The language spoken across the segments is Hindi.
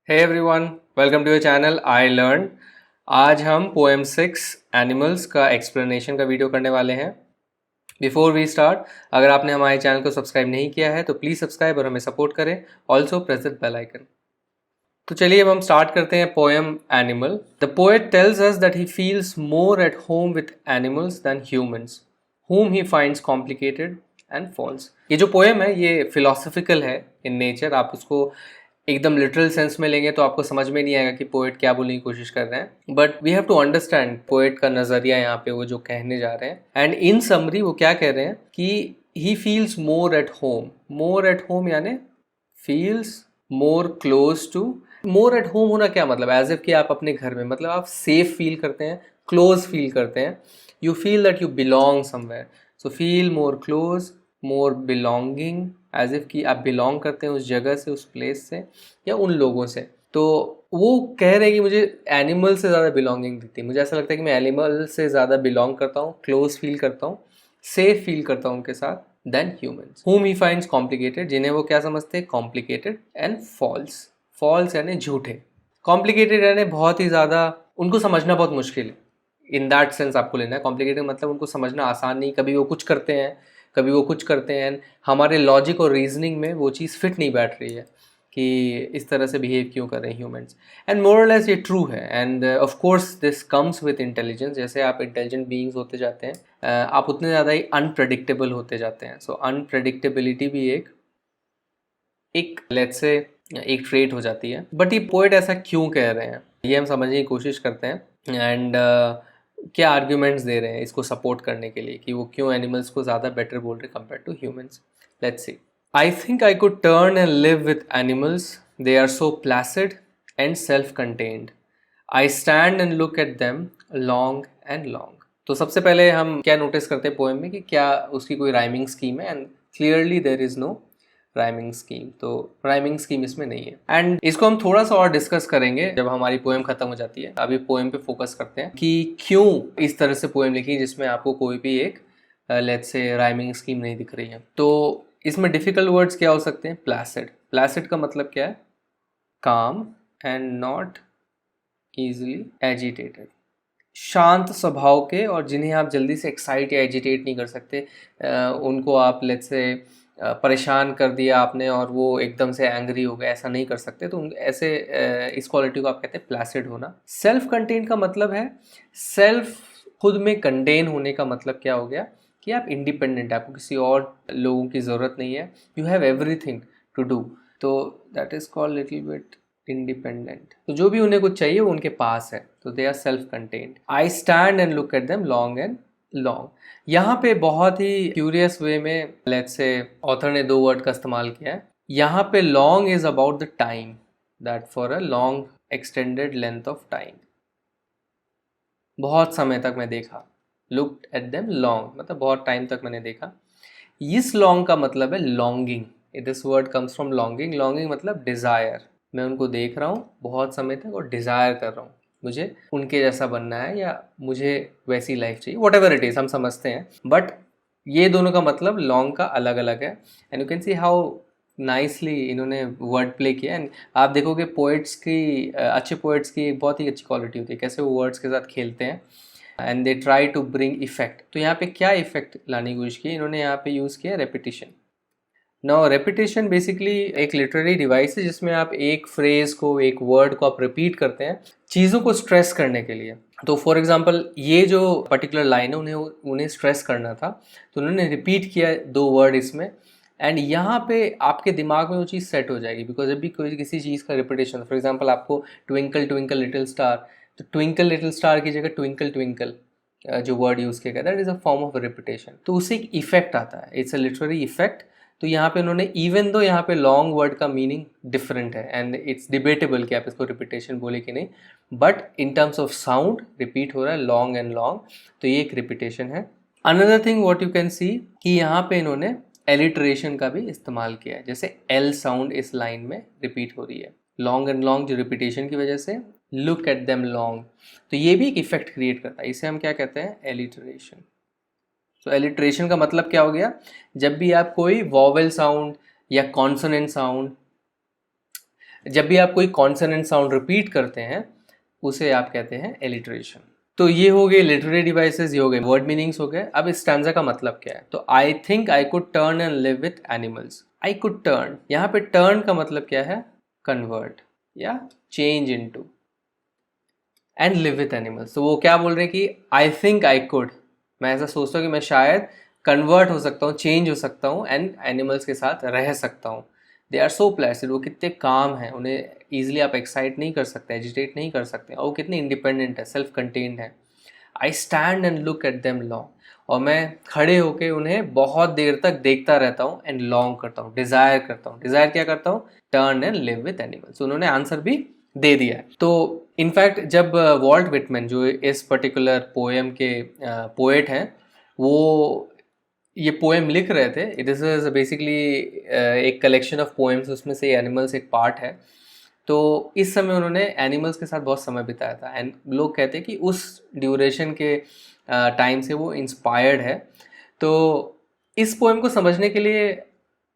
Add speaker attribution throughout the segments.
Speaker 1: Hey everyone, welcome to your channel I Learn। आज हम पोएम 6 एनिमल्स का एक्सप्लेनेशन का वीडियो करने वाले हैं। बिफोर वी स्टार्ट, अगर आपने हमारे चैनल को सब्सक्राइब नहीं किया है तो प्लीज़ सब्सक्राइब और हमें सपोर्ट करें। Also press the bell icon. तो चलिए अब हम स्टार्ट करते हैं poem animal. The poet tells us that he feels more at home with animals than humans whom he finds complicated and false। ये जो पोएम है ये फिलोसफिकल है इन नेचर। आप उसको एकदम लिटरल सेंस में लेंगे तो आपको समझ में नहीं आएगा कि पोएट क्या बोलने की कोशिश कर रहे हैं, but we have to understand poet का नज़रिया यहाँ पे वो जो कहने जा रहे हैं। एंड इन समरी वो क्या कह रहे हैं कि he feels more at home. More at home यानी feels more close to. More at home होना क्या मतलब, एज इफ कि आप अपने घर में, मतलब आप सेफ फील करते हैं, क्लोज फील करते हैं। You feel that you belong somewhere, so feel more close, more belonging, as if कि आप बिलोंग करते हैं उस जगह से, उस प्लेस से या उन लोगों से। तो वो कह रहे हैं कि मुझे एनिमल से ज़्यादा बिलोंगिंग दिखती है। मुझे ऐसा लगता है कि मैं एनिमल से ज़्यादा बिलोंग करता हूँ, क्लोज फील करता हूँ, सेफ फील करता हूँ उनके साथ then humans whom he finds complicated, जिन्हें वो क्या समझते हैं, कॉम्प्लिकेटेड, एंड फॉल्स। फॉल्स यानी झूठे, कॉम्प्लिकेटेड यानी बहुत ही ज़्यादा उनको समझना बहुत मुश्किल है। इन दैट सेंस आपको लेना है। कॉम्प्लिकेटेड मतलब उनको समझना आसान नहीं, कभी वो कुछ करते हैं कभी वो कुछ करते हैं, हमारे लॉजिक और रीजनिंग में वो चीज़ फिट नहीं बैठ रही है कि इस तरह से बिहेव क्यों कर रहे हैं ह्यूमंस। एंड मोर और लेस ये ट्रू है। And of course this comes with intelligence. जैसे आप इंटेलिजेंट बीइंग्स होते जाते हैं, आप उतने ज़्यादा ही अनप्रडिक्टेबल होते जाते हैं। सो अनप्रडिक्टेबिलिटी भी एक लेट्स से एक ट्रेट हो जाती है। बट ये पोएट ऐसा क्यों कह रहे हैं ये हम समझने की कोशिश करते हैं। एंड क्या आर्ग्यूमेंट्स दे रहे हैं इसको सपोर्ट करने के लिए कि वो क्यों एनिमल्स को ज़्यादा बेटर बोल रहे compare to humans. Let's see. I think I could turn and live with animals, they are so placid and self contained. I stand and look at them long and long. तो सबसे पहले हम क्या नोटिस करते हैं पोएम में कि क्या उसकी कोई राइमिंग स्कीम है, and clearly there is no rhyming scheme. तो राइमिंग स्कीम इसमें नहीं है। एंड इसको हम थोड़ा सा और डिस्कस करेंगे जब हमारी पोएम खत्म हो जाती है। अभी पोएम पे फोकस करते हैं कि क्यों इस तरह से पोएम लिखी जिसमें आपको कोई भी एक लेट्स से राइमिंग स्कीम नहीं दिख रही है। तो इसमें डिफिकल्ट वर्ड्स क्या हो सकते हैं। प्लासिड, प्लासिड का मतलब क्या है, काम एंड नॉट ईजिली एजिटेटेड, शांत स्वभाव के, और जिन्हें आप जल्दी से एक्साइट या एजिटेट नहीं कर सकते। उनको आप लेट्स से परेशान कर दिया आपने और वो एकदम से एंग्री हो गए, ऐसा नहीं कर सकते। तो ऐसे इस क्वालिटी को आप कहते हैं प्लासिड होना। सेल्फ कंटेन का मतलब है, सेल्फ खुद में कंटेन होने का मतलब क्या हो गया कि आप इंडिपेंडेंट, आपको किसी और लोगों की ज़रूरत नहीं है, you have everything to do. तो that is called little bit independent. तो जो भी उन्हें कुछ चाहिए वो उनके पास है, तो they are self contained. I stand and look at them long and long. यहाँ पे बहुत ही क्यूरियस वे में लेट्स से ऑथर ने दो वर्ड का इस्तेमाल किया है। यहाँ पे long is about the time, that for a long extended length of time, बहुत समय तक मैं देखा। लुक एट देम लॉन्ग मतलब बहुत टाइम तक मैंने देखा। इस लॉन्ग का मतलब है longing. This word comes from longing. Longing मतलब डिज़ायर। मैं उनको देख रहा हूँ बहुत समय तक और डिज़ायर कर रहा हूँ, मुझे उनके जैसा बनना है या मुझे वैसी लाइफ चाहिए, वट एवर इट इज़, हम समझते हैं। बट ये दोनों का मतलब लॉन्ग का अलग अलग है। And you can see how nicely इन्होंने वर्ड प्ले किया। एंड आप देखोगे पोइट्स की, अच्छे पोइट्स की एक बहुत ही अच्छी क्वालिटी होती है, कैसे वो वर्ड्स के साथ खेलते हैं and they try to bring effect. तो यहाँ पे क्या इफेक्ट लाने की कोशिश की इन्होंने, यहाँ पे यूज़ किया रेपिटेशन। नाउ रेपिटेशन बेसिकली एक लिटरेरी डिवाइस है जिसमें आप एक फ्रेज को, एक वर्ड को आप रिपीट करते हैं चीज़ों को स्ट्रेस करने के लिए। तो फॉर एग्जांपल ये जो पर्टिकुलर लाइन है उन्हें स्ट्रेस करना था, तो उन्होंने रिपीट किया दो वर्ड इसमें। एंड यहाँ पे आपके दिमाग में वो चीज़ सेट हो जाएगी, बिकॉज जब भी कोई किसी चीज़ का रिपीटेशन, फॉर एग्जांपल आपको ट्विंकल ट्विंकल लिटिल स्टार, तो ट्विंकल लिटिल स्टार की जगह ट्विंकल ट्विंकल जो वर्ड यूज़ किया गया, that is a form of repetition. तो उससे एक इफेक्ट आता है, इट्स अ लिटरेरी इफेक्ट। तो यहाँ पे उन्होंने, इवन दो यहाँ पे लॉन्ग वर्ड का मीनिंग डिफरेंट है एंड इट्स डिबेटेबल कि आप इसको रिपीटेशन बोले कि नहीं, but in terms of sound repeat हो रहा है लॉन्ग एंड लॉन्ग, तो ये एक रिपीटेशन है। Another thing what you can see कि यहाँ पे इन्होंने एलिट्रेशन का भी इस्तेमाल किया है, जैसे एल साउंड इस लाइन में रिपीट हो रही है, लॉन्ग एंड लॉन्ग जो रिपीटेशन की वजह से, लुक एट देम लॉन्ग, तो ये भी एक इफेक्ट क्रिएट करता है। इसे हम क्या कहते हैं, एलिट्रेशन। तो एलिट्रेशन का मतलब क्या हो गया, जब भी आप कोई वॉवेल साउंड या कॉन्सोनेंट साउंड जब भी आप कोई कॉन्सोनेंट साउंड रिपीट करते हैं उसे आप कहते हैं एलिटरेशन। तो ये हो गए लिटरेरी डिवाइसेस, ये हो गए वर्ड मीनिंग्स हो गए। अब इस स्टैंजा का मतलब क्या है? तो आई think I could turn and live with animals. I could turn, यहाँ पे टर्न का मतलब क्या है? कन्वर्ट या change into, and live with animals. तो वो क्या बोल रहे हैं कि आई थिंक आई कुड, मैं ऐसा सोचता हूँ कि मैं शायद कन्वर्ट हो सकता हूँ, चेंज हो सकता हूँ एंड एनिमल्स के साथ रह सकता हूँ। दे आर सो प्लेसिड, वो कितने काम हैं, उन्हें ईजिली आप एक्साइट नहीं कर सकते, एजिटेट नहीं कर सकते, और वो कितने इंडिपेंडेंट है, सेल्फ कंटेन्ड है। आई stand and look at them long, और मैं खड़े होके उन्हें बहुत देर तक देखता रहता हूँ, एंड लॉन्ग करता हूँ, डिज़ायर करता हूँ। डिज़ायर क्या करता हूँ? Turn and live with animals. उन्होंने आंसर भी दे दिया है। तो इनफैक्ट जब वॉल्ट विटमैन, जो इस पर्टिकुलर पोएम के पोएट हैं, वो ये पोएम लिख रहे थे, इट इज़ बेसिकली एक कलेक्शन ऑफ पोएम्स, उसमें से एनिमल्स एक पार्ट है। तो इस समय उन्होंने एनिमल्स के साथ बहुत समय बिताया था, एंड लोग कहते हैं कि उस ड्यूरेशन के टाइम से वो इंस्पायर्ड है। तो इस पोएम को समझने के लिए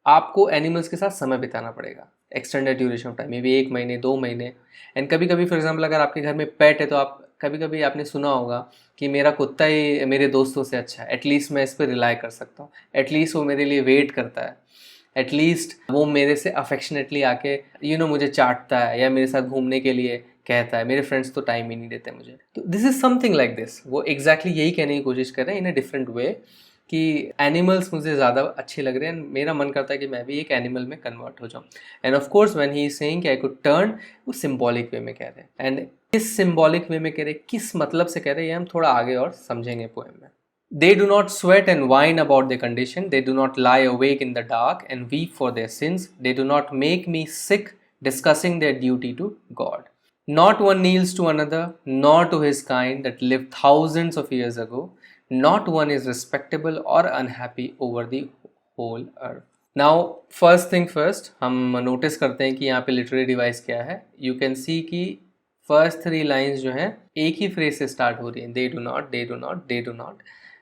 Speaker 1: आपको एनिमल्स के साथ समय बिताना पड़ेगा, extended duration of time, may be 1 महीने 2 महीने। एंड कभी कभी फॉर एग्जांपल अगर आपके घर में पेट है, तो आप कभी कभी आपने सुना होगा कि मेरा कुत्ता ही मेरे दोस्तों से अच्छा है, एटलीस्ट मैं इस पर रिलाई कर सकता हूँ, एटलीस्ट वो मेरे लिए वेट करता है, एटलीस्ट वो मेरे से अफेक्शनेटली आके मुझे चाटता है या मेरे साथ घूमने के लिए कहता है। मेरे फ्रेंड्स तो टाइम ही नहीं देते मुझे। तो this is something like this. वो एग्जैक्टली यही कहने की कोशिश कर रहे हैं इन अ डिफरेंट वे कि एनिमल्स मुझे ज़्यादा अच्छे लग रहे हैं, मेरा मन करता है कि मैं भी एक एनिमल में कन्वर्ट हो जाऊँ। And of course when he is saying कि आई कुड टर्न, वो सिंबॉलिक वे में कह रहे हैं। एंड किस सिंबॉलिक वे में कह रहे हैं, किस मतलब से कह रहे हैं, ये हम थोड़ा आगे और समझेंगे पोएम में। They do not sweat and whine about their condition. They do not lie awake in the dark and weep for their sins. They do not make me sick discussing their duty to God. Not one kneels to another, nor to his kind that lived thousands of years ago. Not one is respectable or unhappy over the whole earth. Now, first thing first, हम नोटिस करते हैं कि यहाँ पे लिटरेरी डिवाइस क्या है। यू कैन सी कि फर्स्ट 3 लाइन्स जो हैं एक ही फ्रेज से स्टार्ट हो रही हैं, they do not, they do not, they do not,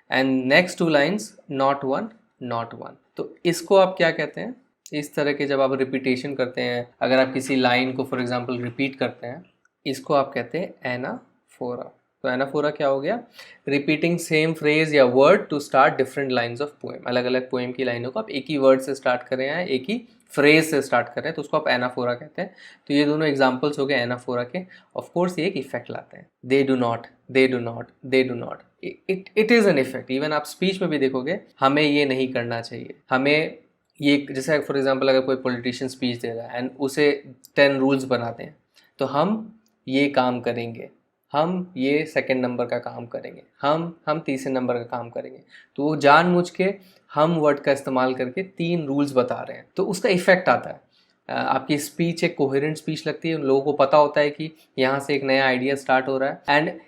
Speaker 1: and next 2 lines not one, not one. तो इसको आप क्या कहते हैं? इस तरह के जब आप रिपीटेशन करते हैं, अगर आप किसी लाइन को फॉर एग्जांपल रिपीट करते हैं, इसको आप कहते हैं एनाफोरा। तो एनाफोरा क्या हो गया? रिपीटिंग सेम फ्रेज या word to start different lines of poem. अलग अलग पोएम की लाइनों को आप एक ही वर्ड से स्टार्ट कर रहे हैं, एक ही फ्रेज से स्टार्ट कर रहे हैं, तो उसको आप एनाफोरा कहते हैं। तो ये दोनों एग्जाम्पल्स हो गए एनाफोरा के। ऑफ कोर्स ये एक इफेक्ट लाते हैं, they do not, they do not, they do not, it is an effect. Even आप स्पीच में भी देखोगे, हमें ये नहीं करना चाहिए, हमें ये, जैसे फॉर एग्जांपल अगर कोई पॉलिटिशियन स्पीच दे रहा है एंड उसे 10 रूल्स बनाते हैं, तो हम ये काम करेंगे, हम ये सेकंड नंबर का काम करेंगे, हम तीसरे नंबर का काम करेंगे। तो वो जानबूझ के हम वर्ड का इस्तेमाल करके 3 रूल्स बता रहे हैं, तो उसका इफेक्ट आता है। आपकी स्पीच एक कोहेरेंट स्पीच लगती है, उन लोगों को पता होता है कि यहाँ से एक नया आइडिया स्टार्ट हो रहा है, एंड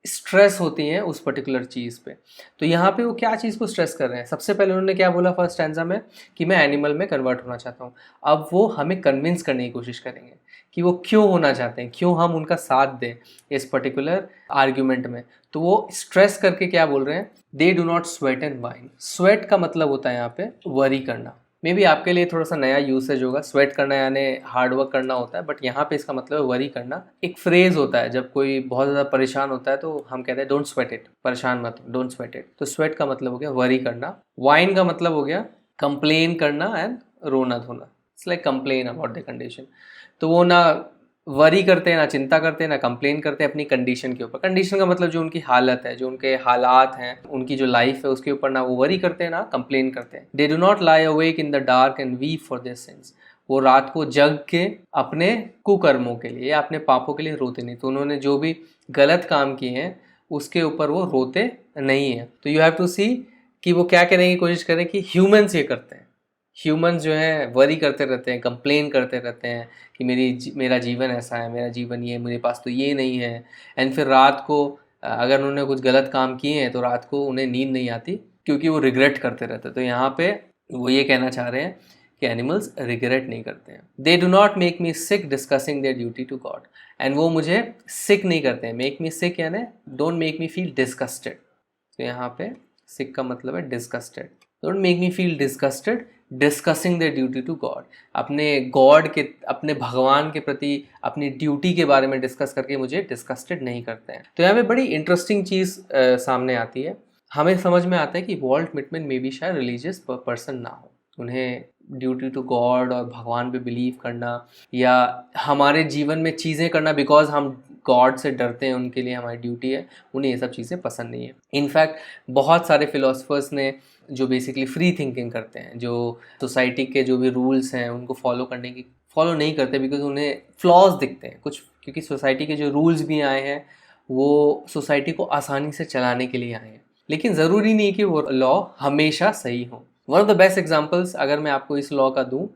Speaker 1: स्ट्रेस होती हैं उस पर्टिकुलर चीज़ पे। तो यहाँ पे वो क्या चीज़ को स्ट्रेस कर रहे हैं? सबसे पहले उन्होंने क्या बोला फर्स्ट स्टैंजा में कि मैं एनिमल में कन्वर्ट होना चाहता हूँ। अब वो हमें कन्विंस करने की कोशिश करेंगे कि वो क्यों होना चाहते हैं, क्यों हम उनका साथ दें इस पर्टिकुलर आर्ग्यूमेंट में। तो वो स्ट्रेस करके क्या बोल रहे हैं? They do not sweat and wine. Sweat का मतलब होता है यहाँ पे वरी करना। मे बी आपके लिए थोड़ा सा नया यूसेज होगा, स्वेट करना यानी हार्ड वर्क करना होता है, बट यहाँ पे इसका मतलब वरी करना। एक फ्रेज होता है जब कोई बहुत ज़्यादा परेशान होता है तो हम कहते हैं डोंट स्वेट इट, परेशान मत, डोंट स्वेट इट। तो स्वेट का मतलब हो गया वरी करना। वाइन का मतलब हो गया कंप्लेन करना एंड रोना धोना। It's like complain about the condition. तो वो ना वरी करते हैं, ना चिंता करते हैं, ना कंप्लेन करते हैं अपनी कंडीशन के ऊपर। कंडीशन का मतलब जो उनकी हालत है, जो उनके हालात हैं, उनकी जो लाइफ है, उसके ऊपर ना वो वरी करते हैं ना कंप्लेन करते हैं। They do not lie awake in the dark and weep for their since. वो रात को जग के अपने कुकर्मों के लिए या अपने पापों के लिए रोते नहीं। तो उन्होंने जो भी गलत काम किए हैं उसके ऊपर वो रोते नहीं हैं। तो यू हैव टू सी कि वो क्या कहने की कोशिश करें कि ह्यूमन्स ये करते हैं। ह्यूमन्स जो हैं वरी करते रहते हैं, कंप्लेन करते रहते हैं कि मेरा जीवन ऐसा है, मेरा जीवन ये, मेरे पास तो ये नहीं है। एंड फिर रात को अगर उन्होंने कुछ गलत काम किए हैं तो रात को उन्हें नींद नहीं आती क्योंकि वो रिग्रेट करते रहते हैं। तो यहाँ पे वो ये कहना चाह रहे हैं कि एनिमल्स रिग्रेट नहीं करते हैं। They do not make me sick discussing their duty to God. And वो मुझे सिक नहीं करते हैं। मेक मी सिक यानी don't make me feel disgusted. तो यहाँ पे सिक का मतलब है disgusted. Don't make me feel disgusted discussing the duty to God, अपने गॉड के, अपने भगवान के प्रति अपनी ड्यूटी के बारे में डिस्कस करके मुझे डिस्कस्टेड नहीं करते हैं। तो यहाँ पे बड़ी इंटरेस्टिंग चीज़ सामने आती है। हमें समझ में आता है कि वॉल्ट विटमैन मे बी शायद रिलीजियस पर्सन ना हो, उन्हें ड्यूटी टू गॉड और भगवान पे बिलीव करना या हमारे जीवन में चीज़ें करना बिकॉज हम गॉड से डरते हैं, उनके लिए हमारी ड्यूटी है, उन्हें ये सब चीज़ें पसंद नहीं है। इनफैक्ट बहुत सारे फिलोसफर्स ने जो बेसिकली फ्री थिंकिंग करते हैं, जो सोसाइटी के जो भी रूल्स हैं उनको फॉलो नहीं करते बिकॉज उन्हें फ्लॉज दिखते हैं कुछ, क्योंकि सोसाइटी के जो रूल्स भी आए हैं वो सोसाइटी को आसानी से चलाने के लिए आए हैं, लेकिन ज़रूरी नहीं कि वो लॉ हमेशा सही हो। One of the best examples अगर मैं आपको इस लॉ का दूं,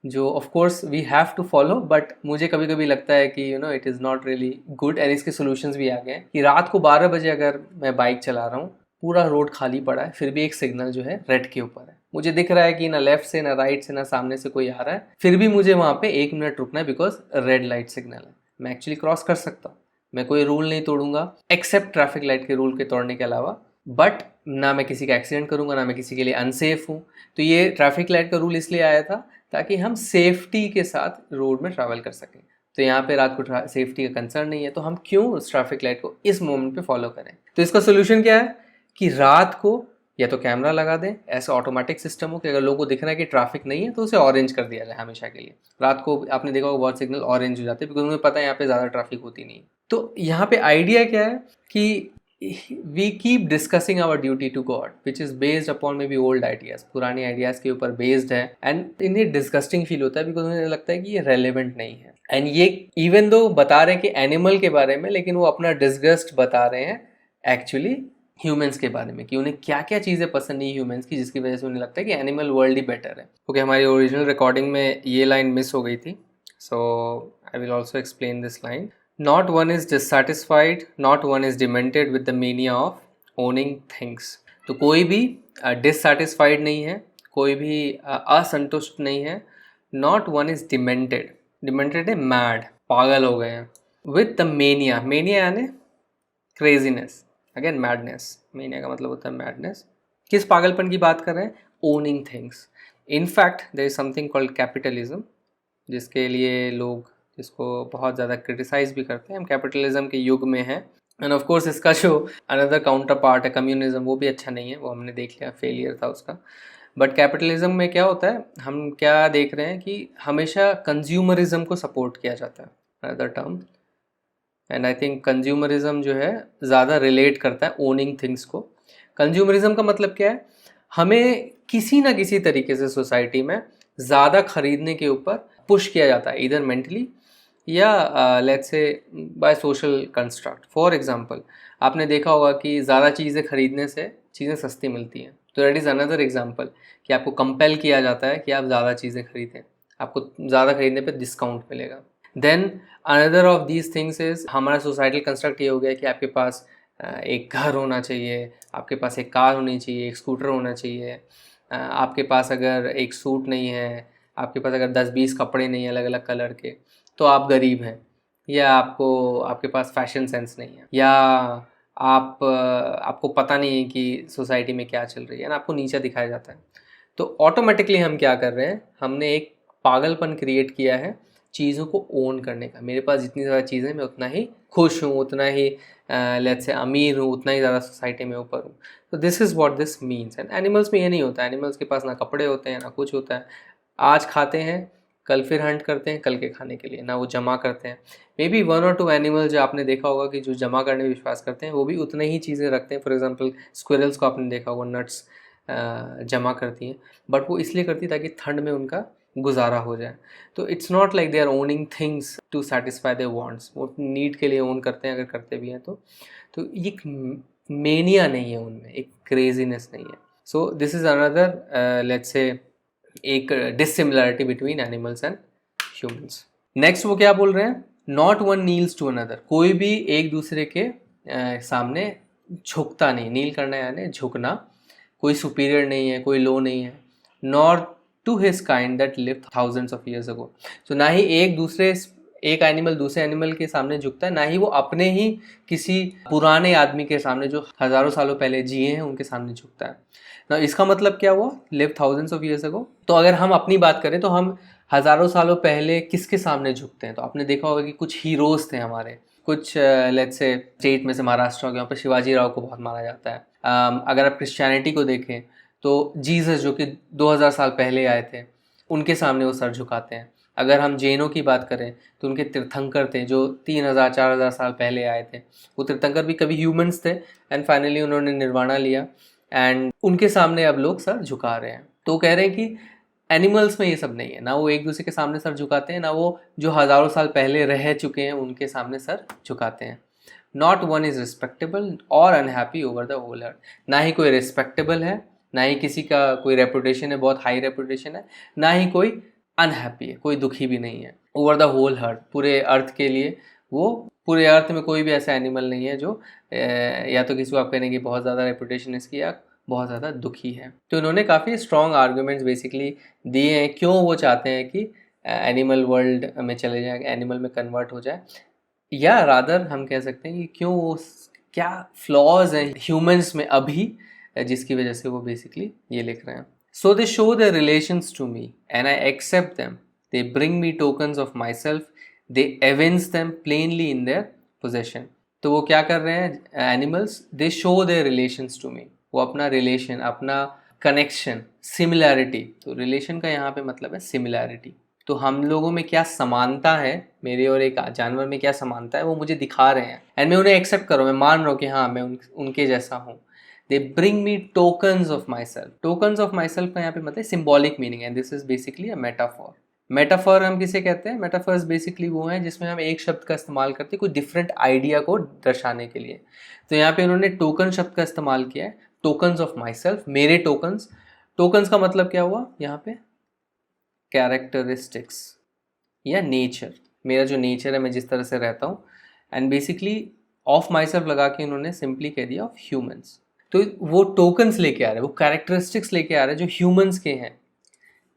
Speaker 1: जो of course we have to follow, but मुझे कभी कभी लगता है कि it is not really good, and इसके सॉल्यूशंस भी आ गए हैं कि रात को 12 बजे अगर मैं बाइक चला रहा हूँ, पूरा रोड खाली पड़ा है, फिर भी एक सिग्नल जो है रेड के ऊपर है, मुझे दिख रहा है कि ना लेफ्ट से ना राइट से ना सामने से कोई आ रहा है, फिर भी मुझे वहाँ पे 1 मिनट रुकना है बिकॉज रेड लाइट सिग्नल है। मैं एक्चुअली क्रॉस कर सकता हूँ, मैं कोई रूल नहीं तोड़ूंगा एक्सेप्ट ट्रैफिक लाइट के रूल के तोड़ने के अलावा, बट ना मैं किसी का एक्सीडेंट करूंगा, ना मैं किसी के लिए अनसेफ हूँ। तो ये ट्रैफिक लाइट का रूल इसलिए आया था ताकि हम सेफ्टी के साथ रोड में ट्रैवल कर सकें। तो यहाँ पे रात को सेफ्टी का कंसर्न नहीं है, तो हम क्यों उस ट्रैफिक लाइट को इस मोमेंट पे फॉलो करें। तो इसका सोल्यूशन क्या है कि रात को या तो कैमरा लगा दें, ऐसा ऑटोमेटिक सिस्टम हो कि अगर लोगों को दिख रहा है कि ट्रैफिक नहीं है तो उसे ऑरेंज कर दिया जाए हमेशा के लिए। रात को आपने देखा होगा बहुत सिग्नल ऑरेंज हो जाते हैं बिकॉज उन्हें पता है यहाँ पे ज़्यादा ट्रैफिक होती नहीं। तो यहाँ पे आइडिया क्या है कि we keep discussing our duty to God which is based upon may be old ideas, पुरानी आइडियाज़ के ऊपर बेस्ड है, एंड इन्हें डिस्गस्टिंग फील होता है बिकॉज उन्हें लगता है कि ये रेलिवेंट नहीं है। एंड ये इवन दो बता रहे हैं कि एनिमल के बारे में, लेकिन वो अपना डिस्गस्ट बता रहे हैं एक्चुअली ह्यूमंस के बारे में, कि उन्हें क्या क्या चीज़ें पसंद नहीं ह्यूमंस की, जिसकी वजह से उन्हें लगता है कि एनिमल वर्ल्ड ही बेटर है। ओके, हमारी ओरिजिनल रिकॉर्डिंग में ये लाइन मिस हो गई थी, so I will also explain this line. Not one is dissatisfied, not one is demented with the mania of owning things. तो कोई भी dissatisfied नहीं है, कोई भी असंतुष्ट नहीं है। Not one is demented. Demented है mad, पागल हो गए हैं। With the mania, mania यानी craziness, again madness, mania का मतलब होता है madness। किस पागलपन की बात कर रहे हैं? Owning things. In fact, there is something called capitalism, जिसके लिए लोग इसको बहुत ज़्यादा क्रिटिसाइज़ भी करते हैं। हम कैपिटलिज्म के युग में हैं, एंड ऑफ कोर्स इसका जो अनदर काउंटर पार्ट है कम्युनिज्म, वो भी अच्छा नहीं है, वो हमने देख लिया, फेलियर था उसका। बट कैपिटलिज्म में क्या होता है, हम क्या देख रहे हैं कि हमेशा कंज्यूमरिज्म को सपोर्ट किया जाता है, another term, and I think consumerism जो है ज़्यादा रिलेट करता है ओनिंग थिंग्स को। कंज्यूमरिज्म का मतलब क्या है, हमें किसी ना किसी तरीके से सोसाइटी में ज़्यादा खरीदने के ऊपर पुश किया जाता है, इधर मेंटली या let's say by social construct. For example, आपने देखा होगा कि ज़्यादा चीज़ें खरीदने से चीज़ें सस्ती मिलती हैं, तो दैट इज़ अनदर एग्जांपल कि आपको कंपेल किया जाता है कि आप ज़्यादा चीज़ें खरीदें, आपको ज़्यादा खरीदने पे डिस्काउंट मिलेगा। Then another of these things is, हमारा सोसाइटल कंस्ट्रक्ट ये हो गया कि आपके पास एक घर होना चाहिए, आपके पास एक कार होनी चाहिए, एक स्कूटर होना चाहिए, आपके पास अगर एक सूट नहीं है, आपके पास अगर 10-20 कपड़े नहीं हैं अलग अलग कलर के, तो आप गरीब हैं, या आपके पास फैशन सेंस नहीं है, या आपको पता नहीं है कि सोसाइटी में क्या चल रही है ना, आपको नीचा दिखाया जाता है। तो ऑटोमेटिकली हम क्या कर रहे हैं, हमने एक पागलपन क्रिएट किया है चीज़ों को ओन करने का। मेरे पास जितनी ज़्यादा चीज़ें, मैं उतना ही खुश हूँ, उतना ही लेट्स से अमीर हूँ, उतना ही ज़्यादा सोसाइटी में ऊपर हूँ। तो this is what this means. And animals में ये नहीं होता, एनिमल्स के पास ना कपड़े होते हैं ना कुछ होता है, आज खाते हैं कल फिर हंट करते हैं कल के खाने के लिए, ना वो जमा करते हैं। मे बी 1 और 2 एनिमल जो आपने देखा होगा कि जो जमा करने में विश्वास करते हैं, वो भी उतने ही चीज़ें रखते हैं। फॉर एग्जांपल स्क्विरल्स को आपने देखा होगा, नट्स जमा करती हैं, बट वो इसलिए करती ताकि ठंड में उनका गुजारा हो जाए। तो it's not like they are owning things to satisfy their wants, वो नीड के लिए ओन करते हैं, अगर करते भी हैं तो ये मेनिया नहीं है उनमें, एक क्रेजीनेस नहीं है। So this is another let's say एक dissimilarity between animals and humans. Next वो क्या बोल रहे हैं, not one kneels to another, कोई भी एक दूसरे के सामने झुकता नहीं। नील करना यानी झुकना, कोई सुपीरियर नहीं है, कोई लो नहीं है। Nor to his kind that live thousands of years ago, तो ना ही एक दूसरे एक एनिमल दूसरे एनिमल के सामने झुकता है, ना ही वो अपने ही किसी पुराने आदमी के सामने जो हज़ारों सालों पहले जिए हैं उनके सामने झुकता है ना। इसका मतलब क्या हुआ, live thousands of years ago. तो अगर हम अपनी बात करें तो हम हज़ारों सालों पहले किसके सामने झुकते हैं, तो आपने देखा होगा कि कुछ हीरोज़ थे हमारे, कुछ लेट्स से स्टेट में से महाराष्ट्र हो गया, वहाँ पर शिवाजी राव को बहुत माना जाता है। अगर आप क्रिश्चियनिटी को देखें तो जीसस जो कि 2000 साल पहले आए थे, उनके सामने वो सर झुकाते हैं। अगर हम जैनों की बात करें तो उनके तीर्थंकर थे जो 3000-4000 साल पहले आए थे। वो तीर्थंकर भी कभी ह्यूमंस थे एंड फाइनली उन्होंने निर्वाणा लिया एंड उनके सामने अब लोग सर झुका रहे हैं। तो कह रहे हैं कि एनिमल्स में ये सब नहीं है, ना वो एक दूसरे के सामने सर झुकाते हैं, ना वो जो हज़ारों साल पहले रह चुके हैं उनके सामने सर झुकाते हैं। नॉट वन इज़ रिस्पेक्टेबल और unhappy over the whole earth. ना ही कोई रिस्पेक्टेबल है, ना ही किसी का कोई रेपुटेशन है, बहुत हाई रेपुटेशन है, ना ही कोई अनहैप्पी है, कोई दुखी भी नहीं है। ओवर द होल अर्थ, पूरे अर्थ के लिए, वो पूरे अर्थ में कोई भी ऐसा एनिमल नहीं है जो या तो किसी को आप कहेंगे बहुत ज़्यादा रेपुटेशन इसकी या बहुत ज़्यादा दुखी है। तो इन्होंने काफ़ी स्ट्रॉन्ग आर्गूमेंट्स बेसिकली दिए हैं क्यों वो चाहते हैं कि एनिमल वर्ल्ड में चले जाए, एनिमल में कन्वर्ट हो जाए, या रादर हम कह सकते हैं कि क्यों वो क्या फ्लॉज हैं ह्यूमंस में अभी जिसकी वजह से वो बेसिकली ये लिख रहे हैं। So they show their relations to me and I accept them, they bring me tokens of myself, they evince them plainly in their possession. तो वो क्या कर रहे हैं animals, they show their relations to me, वो अपना रिलेशन, अपना कनेक्शन, सिमिलैरिटी। तो रिलेशन का यहाँ पे मतलब है सिमिलैरिटी। तो हम लोगों में क्या समानता है, मेरे और एक जानवर में क्या समानता है, वो मुझे दिखा रहे हैं एंड मैं उन्हें एक्सेप्ट कर रहा हूँ, मैं मान रहा हूँ कि हाँ मैं उनके जैसा हूँ। दे bring me tokens of my self. Tokens of my self का यहाँ पे मतलब सिम्बॉलिक मीनिंग है, this is basically a metaphor. Metaphor हम किसे कहते हैं, मेटाफॉर्स बेसिकली वो हैं जिसमें हम एक शब्द का इस्तेमाल करते हैं कोई डिफरेंट आइडिया को दर्शाने के लिए। तो यहाँ पे उन्होंने टोकन शब्द का इस्तेमाल किया है, टोकन्स ऑफ माई सेल्फ, मेरे टोकन्स। टोकन्स का मतलब क्या हुआ यहाँ पे, कैरेक्टरिस्टिक्स या नेचर, मेरा जो नेचर है, मैं जिस तरह से रहता हूँ। And basically of my self लगा के इन्होंने सिंपली कह दिया ऑफ ह्यूमंस। तो वो टोकन्स लेके आ रहे हैं, वो कैरेक्टरिस्टिक्स लेके आ रहे हैं जो ह्यूमंस के हैं।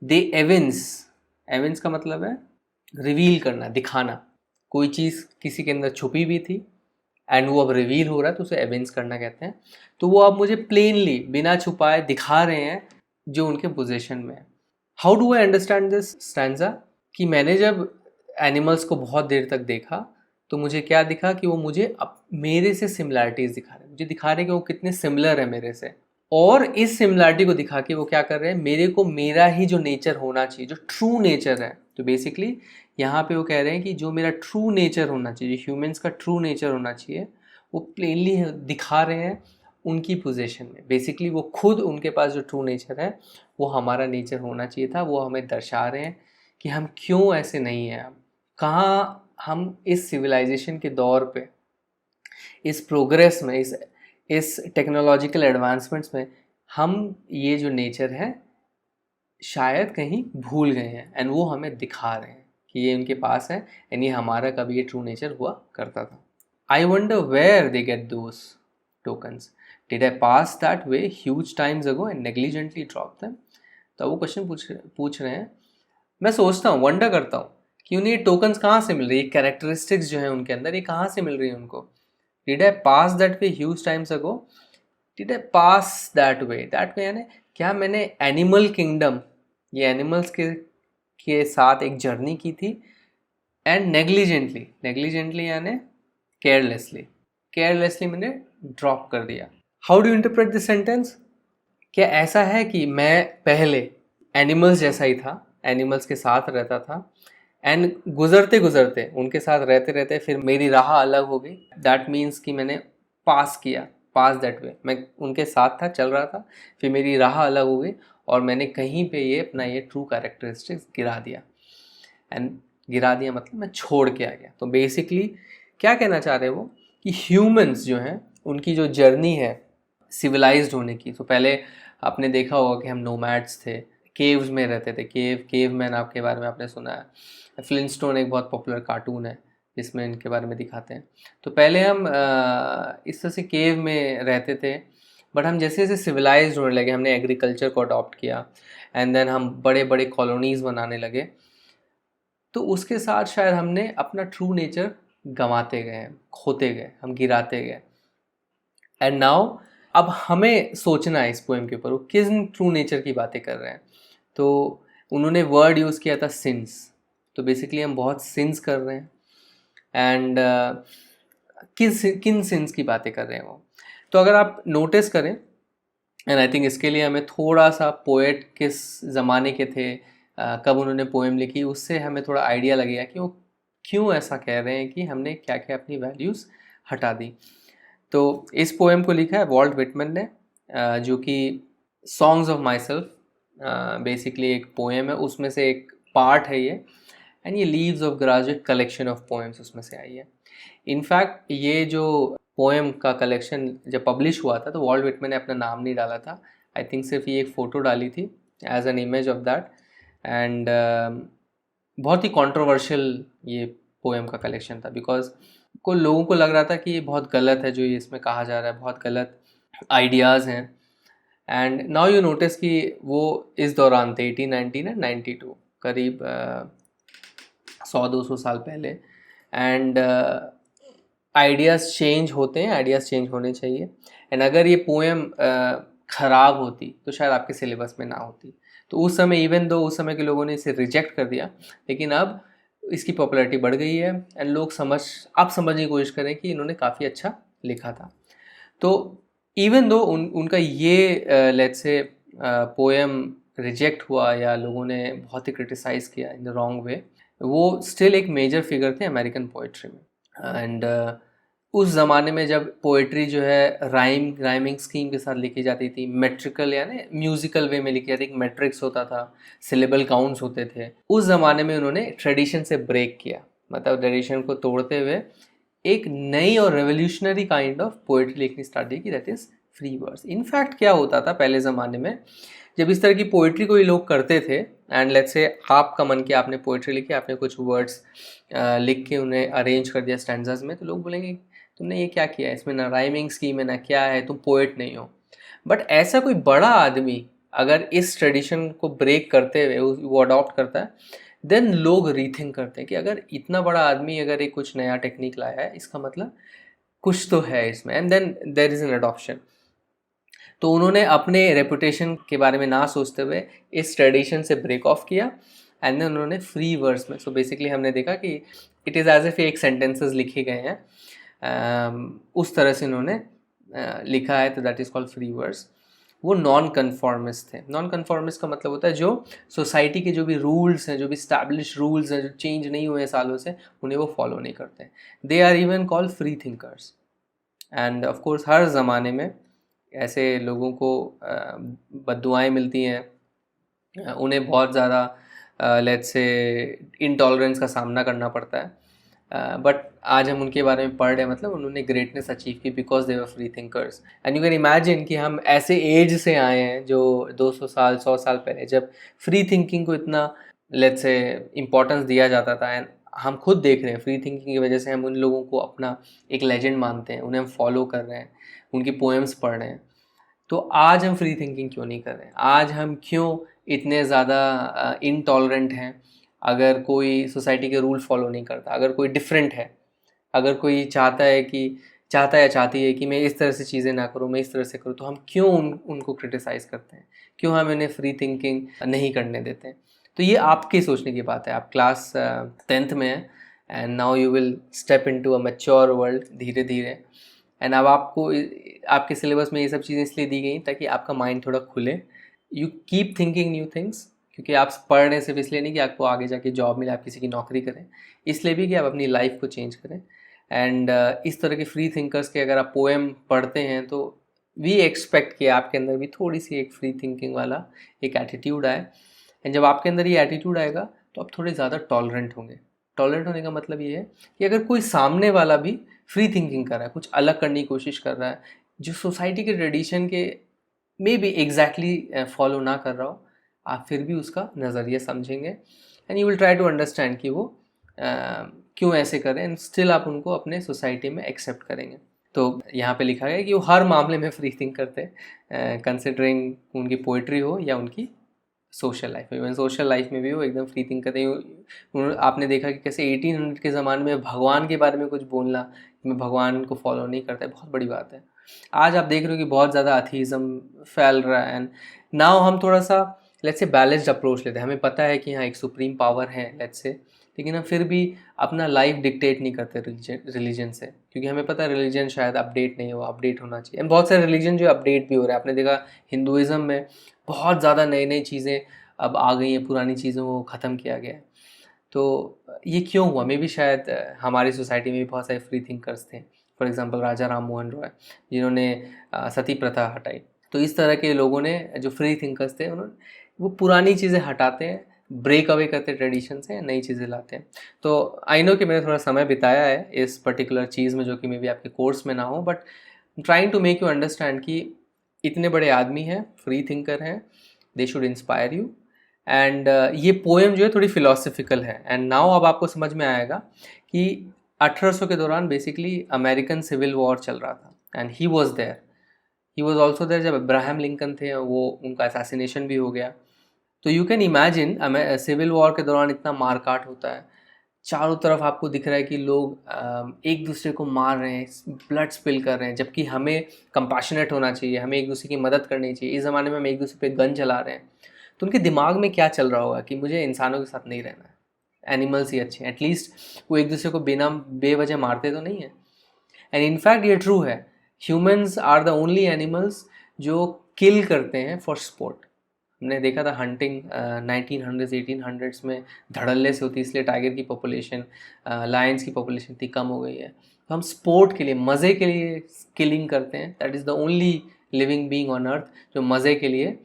Speaker 1: दे एविंस, एविंस का मतलब है रिवील करना, दिखाना। कोई चीज़ किसी के अंदर छुपी भी थी एंड वो अब रिवील हो रहा है तो उसे एविंस करना कहते हैं। तो वो अब मुझे प्लेनली बिना छुपाए दिखा रहे हैं जो उनके पोजीशन में है। How do I understand this stanza, कि मैंने जब एनिमल्स को बहुत देर तक देखा तो मुझे क्या दिखा कि वो मुझे अब मेरे से सिमिलैरिटीज़ दिखा रहे हैं, मुझे दिखा रहे हैं कि वो कितने सिमिलर है मेरे से। और इस सिमिलैरिटी को दिखा के वो क्या कर रहे हैं, मेरे को मेरा ही जो नेचर होना चाहिए, जो ट्रू नेचर है। तो बेसिकली यहाँ पे वो कह रहे हैं कि जो मेरा ट्रू नेचर होना चाहिए, जो ह्यूमंस का ट्रू नेचर होना चाहिए, वो प्लेनली दिखा रहे हैं उनकी पोजीशन में। बेसिकली वो खुद, उनके पास जो ट्रू नेचर है वो हमारा नेचर होना चाहिए था, वो हमें दर्शा रहे हैं कि हम क्यों ऐसे नहीं हैं। अब कहाँ हम इस सिविलाइजेशन के दौर पे, इस प्रोग्रेस में, इस टेक्नोलॉजिकल एडवांसमेंट्स में हम ये जो नेचर है शायद कहीं भूल गए हैं एंड वो हमें दिखा रहे हैं कि ये उनके पास है एंड ये हमारा कभी ये ट्रू नेचर हुआ करता था। I wonder where they get those tokens, did I pass that way huge times ago and negligently drop them. तो वो क्वेश्चन पूछ रहे हैं, मैं सोचता हूँ, वंडर करता हूँ कि उन्हें ये टोकन्स कहाँ से मिल रही है, कैरेक्टरिस्टिक्स जो है उनके अंदर, ये कहाँ से मिल रही है उनको। Did I pass that way huge times ago, did I pass that वे यानी क्या मैंने एनिमल किंगडम, ये एनिमल्स के साथ एक जर्नी की थी, एंड नेग्लिजेंटली यानी केयरलेसली मैंने ड्रॉप कर दिया। How do interpret this sentence, क्या ऐसा है कि मैं पहले एनिमल्स जैसा ही था, एनिमल्स के साथ रहता था एंड गुजरते गुजरते उनके साथ रहते रहते फिर मेरी राह अलग हो गई, दैट मीन्स कि मैंने पास दैट वे, मैं उनके साथ था, चल रहा था, फिर मेरी राह अलग हो गई और मैंने कहीं पे ये अपना ये ट्रू कैरेक्टरिस्टिक्स गिरा दिया। एंड गिरा दिया मतलब मैं छोड़ के आ गया। तो बेसिकली क्या कहना चाह रहे हैं वो, कि ह्यूमंस जो हैं उनकी जो जर्नी है सिविलाइज्ड होने की, तो पहले आपने देखा होगा कि हम नोमैड्स थे, केव्स में रहते थे, केवमैन आपके बारे में आपने सुना है। फ्लिंटस्टोन एक बहुत पॉपुलर कार्टून है जिसमें इनके बारे में दिखाते हैं। तो पहले हम इस तरह से केव में रहते थे, बट हम जैसे जैसे सिविलाइज्ड होने लगे, हमने एग्रीकल्चर को अडॉप्ट किया एंड देन हम बड़े बड़े कॉलोनीज़ बनाने लगे, तो उसके साथ शायद हमने अपना ट्रू नेचर गंवाते गए, खोते गए, हम गिराते गए। एंड नाउ अब हमें सोचना है इस पोएम के ऊपर वो किस ट्रू नेचर की बातें कर रहे हैं। तो उन्होंने वर्ड यूज़ किया था सिंस। तो बेसिकली हम बहुत सिंस कर रहे हैं एंड किन सिंस की बातें कर रहे हैं वो। तो अगर आप नोटिस करें, एंड आई थिंक इसके लिए हमें थोड़ा सा पोएट किस ज़माने के थे, कब उन्होंने पोएम लिखी, उससे हमें थोड़ा आइडिया लगेगा कि वो क्यों ऐसा कह रहे हैं कि हमने क्या क्या अपनी वैल्यूज़ हटा दी। तो इस पोएम को लिखा है वॉल्ट विटमैन ने, जो कि songs of my self basically एक पोएम है, उसमें से एक पार्ट है ये। एंड ये leaves of graduate collection of poems उसमें से आई है। इनफैक्ट ये जो पोएम का कलेक्शन जब पब्लिश हुआ था तो वॉल्ट विटमैन ने अपना नाम नहीं डाला था। आई थिंक सिर्फ ये एक फ़ोटो डाली थी as an image of that. And बहुत ही कंट्रोवर्शियल ये पोएम का कलेक्शन था, बिकॉज को लोगों को लग रहा था कि ये बहुत गलत है जो ये इसमें कहा जा रहा है, बहुत गलत आइडियाज़ हैं। एंड नाउ यू नोटिस कि वो इस दौरान थे 1819 एंड 92, करीब 100-200 साल पहले। एंड आइडियाज़ चेंज होते हैं, आइडियाज़ चेंज होने चाहिए। एंड अगर ये पोएम ख़राब होती तो शायद आपके सिलेबस में ना होती। तो उस समय इवन दो उस समय के लोगों ने इसे रिजेक्ट कर दिया, लेकिन अब इसकी पॉपुलैरिटी बढ़ गई है एंड लोग आप समझने की कोशिश करें कि इन्होंने काफ़ी अच्छा लिखा था। तो इवन दो उनका ये लेट्स से पोएम रिजेक्ट हुआ या लोगों ने बहुत ही क्रिटिसाइज़ किया इन द रॉन्ग वे, वो स्टिल एक मेजर फिगर थे अमेरिकन पोइट्री में। एंड उस ज़माने में जब पोइट्री जो है राइमिंग स्कीम के साथ लिखी जाती थी, मेट्रिकल यानी म्यूज़िकल वे में लिखी जाती थी, एक मैट्रिक्स होता था, सिलेबल काउंट्स होते थे, उस ज़माने में उन्होंने ट्रेडिशन से ब्रेक किया, मतलब ट्रेडिशन को तोड़ते हुए एक नई और रेवोल्यूशनरी काइंड ऑफ पोइट्री लिखनी स्टार्ट की, that is free verse. In fact क्या होता था पहले ज़माने में, जब इस तरह की पोइट्री कोई लोग करते थे एंड लेट्स से आपका मन किया, आपने पोइट्री लिखी, आपने कुछ वर्ड्स लिख के उन्हें अरेंज कर दिया स्टैंजास में, तो लोग बोलेंगे तुमने ये क्या किया है, इसमें ना राइमिंग स्कीम है ना क्या है, तुम पोएट नहीं हो। बट ऐसा कोई बड़ा आदमी अगर इस ट्रेडिशन को ब्रेक करते हुए वो अडॉप्ट करता है, देन लोग रीथिंक करते हैं कि अगर इतना बड़ा आदमी अगर एक कुछ नया टेक्निक लाया है, इसका मतलब कुछ तो है इसमें, and then there is an adoption. तो उन्होंने अपने रेपुटेशन के बारे में ना सोचते हुए इस ट्रेडिशन से ब्रेक ऑफ किया एंड देन उन्होंने फ्री वर्स में, सो बेसिकली हमने देखा कि इट इज़ एज इफ एक सेंटेंसेस लिखे गए हैं, उस तरह से इन्होंने लिखा है, तो that is called free verse. वो नॉन कन्फॉर्मिस्ट थे। नॉन कन्फॉर्मिस्ट का मतलब होता है जो सोसाइटी के जो भी रूल्स हैं, जो भी स्टैब्लिश रूल्स हैं, जो चेंज नहीं हुए सालों से, उन्हें वो फॉलो नहीं करते। They are even called free thinkers. And of course हर ज़माने में ऐसे लोगों को बद्दुआएं मिलती हैं, उन्हें बहुत ज़्यादा लेट्स से इंटॉलरेंस का सामना करना पड़ता है। बट आज हम उनके बारे में पढ़ रहे हैं, मतलब उन्होंने ग्रेटनेस अचीव की because they were free thinkers. And you can imagine कि हम ऐसे एज से आए हैं जो 200 साल 100 साल पहले, जब फ्री थिंकिंग को इतना लेट्स से इम्पोर्टेंस दिया जाता था। एंड हम खुद देख रहे हैं फ्री थिंकिंग की वजह से हम उन लोगों को अपना एक लेजेंड मानते हैं, उन्हें हम फॉलो कर रहे हैं, उनकी पोएम्स पढ़ रहे हैं। तो आज हम फ्री थिंकिंग क्यों नहीं कर रहे हैं? आज हम क्यों इतने ज़्यादा इनटॉलरेंट हैं? अगर कोई सोसाइटी के रूल फॉलो नहीं करता, अगर कोई डिफरेंट है, अगर कोई चाहता या चाहती है कि मैं इस तरह से चीज़ें ना करूँ, मैं इस तरह से करूँ, तो हम क्यों उनको क्रिटिसाइज़ करते हैं? क्यों हम उन्हें फ्री थिंकिंग नहीं करने देते हैं? तो ये आपकी सोचने की बात है। आप क्लास 10th में हैं and now you will step into a mature world धीरे धीरे। एंड अब आपके सिलेबस में ये सब चीज़ें इसलिए दी गई ताकि आपका माइंड थोड़ा खुले, you keep thinking new things, क्योंकि आप पढ़ रहे हैं सिर्फ इसलिए नहीं कि आपको आगे जाके जॉब मिले, आप किसी की नौकरी करें, इसलिए भी कि आप अपनी लाइफ को चेंज करें। एंड इस तरह के फ्री थिंकर्स के अगर आप पोएम पढ़ते हैं तो वी एक्सपेक्ट कि आपके अंदर भी थोड़ी सी एक फ्री थिंकिंग वाला एक एटीट्यूड आए। एंड जब आपके अंदर ये एटीट्यूड आएगा तो आप थोड़े ज़्यादा टॉलरेंट होंगे। टॉलरेंट होने का मतलब ये है कि अगर कोई सामने वाला भी फ्री थिंकिंग कर रहा है, कुछ अलग करने की कोशिश कर रहा है, जो सोसाइटी के ट्रेडिशन के मे बी एग्जैक्टली फॉलो ना कर रहा हो, आप फिर भी उसका नज़रिया समझेंगे and you will try to understand कि वो क्यों ऐसे करें, एंड स्टिल आप उनको अपने सोसाइटी में एक्सेप्ट करेंगे। तो यहाँ पे लिखा गया कि वो हर मामले में फ्री थिंक करते हैं, कंसिडरिंग उनकी पोइट्री हो या उनकी सोशल लाइफ में, इवन सोशल लाइफ में भी वो एकदम फ्री थिंक करते हैं। आपने देखा कि कैसे 1800 के ज़माने में भगवान के बारे में कुछ बोलना, मैं भगवान को फॉलो नहीं करता है, बहुत बड़ी बात है। आज आप देख रहे हो कि बहुत ज़्यादा अथीज़म फैल रहा है, एंड नाउ हम थोड़ा सा लेट्स से बैलेंस्ड अप्रोच लेते हैं। हमें पता है कि हाँ एक सुप्रीम पावर है लेट्स से, लेकिन हम फिर भी अपना लाइफ डिक्टेट नहीं करते रिलीजन से, क्योंकि हमें पता है रिलीजन शायद अपडेट नहीं हुआ, अपडेट होना चाहिए। एंड बहुत सारे रिलीजन जो अपडेट भी हो रहे हैं, आपने देखा हिंदुज़म में बहुत ज़्यादा नई नई चीज़ें अब आ गई हैं, पुरानी चीज़ों को ख़त्म किया गया है। तो ये क्यों हुआ? मे भी शायद हमारी सोसाइटी में भी बहुत सारे फ्री थिंकर्स थे। फॉर एग्जांपल राजा राम मोहन रॉय, जिन्होंने सती प्रथा हटाई। तो इस तरह के लोगों ने, जो फ्री थिंकर्स थे, उन्होंने वो पुरानी चीज़ें हटाते हैं, ब्रेक अवे करते ट्रेडिशन से, नई चीज़ें लाते हैं। तो आई नो कि मैंने थोड़ा समय बिताया है इस पर्टिकुलर चीज़ में, जो कि मे बी आपके कोर्स में ना हो, but trying to make you understand कि इतने बड़े आदमी हैं, फ्री थिंकर हैं, they should inspire you. And ये पोएम जो है थोड़ी फिलोसफिकल है। एंड नाउ अब आपको समझ में आएगा कि 1800 के दौरान बेसिकली अमेरिकन सिविल वॉर चल रहा था, and he was also there जब अब्राहम लिंकन थे, वो उनका असैसिनेशन भी हो गया। तो you can imagine civil war के दौरान इतना मारकाट होता है, चारों तरफ आपको दिख रहा है कि लोग एक दूसरे को मार रहे हैं, ब्लड स्पिल कर रहे हैं, जबकि हमें कंपैशनेट होना चाहिए, हमें एक दूसरे की मदद करनी चाहिए। इस ज़माने में हम एक दूसरे पे गन चला रहे हैं। तो उनके दिमाग में क्या चल रहा होगा कि मुझे इंसानों के साथ नहीं रहना है, एनिमल्स ही अच्छे हैं। एटलीस्ट वो एक दूसरे को बिना बेवजह मारते तो नहीं है। एंड इनफैक्ट ये ट्रू है, humans are the only animals जो किल करते हैं फॉर स्पोर्ट। हमने देखा था हंटिंग 1900s 1800s में धड़ल्ले से होती, इसलिए टाइगर की पॉपुलेशन, लायंस की पॉपुलेशन इतनी कम हो गई है। तो हम स्पोर्ट के लिए, मज़े के लिए किलिंग करते हैं। That is the only living being on earth जो मज़े के लिए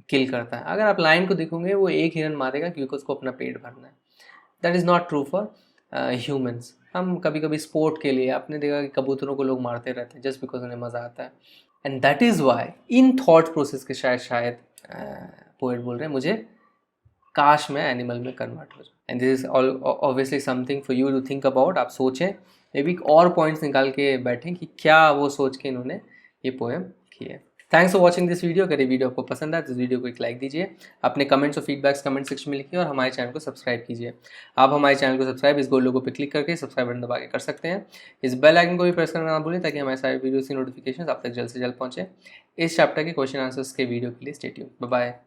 Speaker 1: किल करता है। अगर आप लायन को देखोगे, वो एक हिरन मारेगा क्योंकि उसको अपना पेट भरना है। That is not true for humans. हम कभी कभी स्पोर्ट के लिए, आपने देखा कि कबूतरों को लोग मारते रहते हैं जस्ट बिकॉज उन्हें मज़ा आता है। And that is why in thought process के शायद पोएट बोल रहे हैं, मुझे काश मैं एनिमल में कन्वर्ट हो जाऊँ। And this is obviously something for you to think about. आप सोचें, मे बी और पॉइंट्स निकाल के बैठें कि क्या वो सोच के इन्होंने ये पोएम की है। Thanks for watching this video. अगर ये वीडियो आपको पसंद आए तो इस वीडियो को एक लाइक दीजिए, अपने कमेंट्स और फीडबैक्स कमेंट सेक्शन में लिखिए, और हमारे चैनल को सब्सक्राइब कीजिए। आप हमारे चैनल को सब्सक्राइब इस गोल लोगो पे क्लिक करके सब्सक्राइब बटन दबा के कर सकते हैं। इस बेल आइकन को भी प्रेस करना ना भूलें, ताकि हमारे सारे वीडियोस की नोटिफिकेशन आप तक जल्द से जल्द पहुंचे। इस चैप्टर के क्वेश्चन आंसर्स के वीडियो के लिए स्टे ट्यून्ड। Bye bye.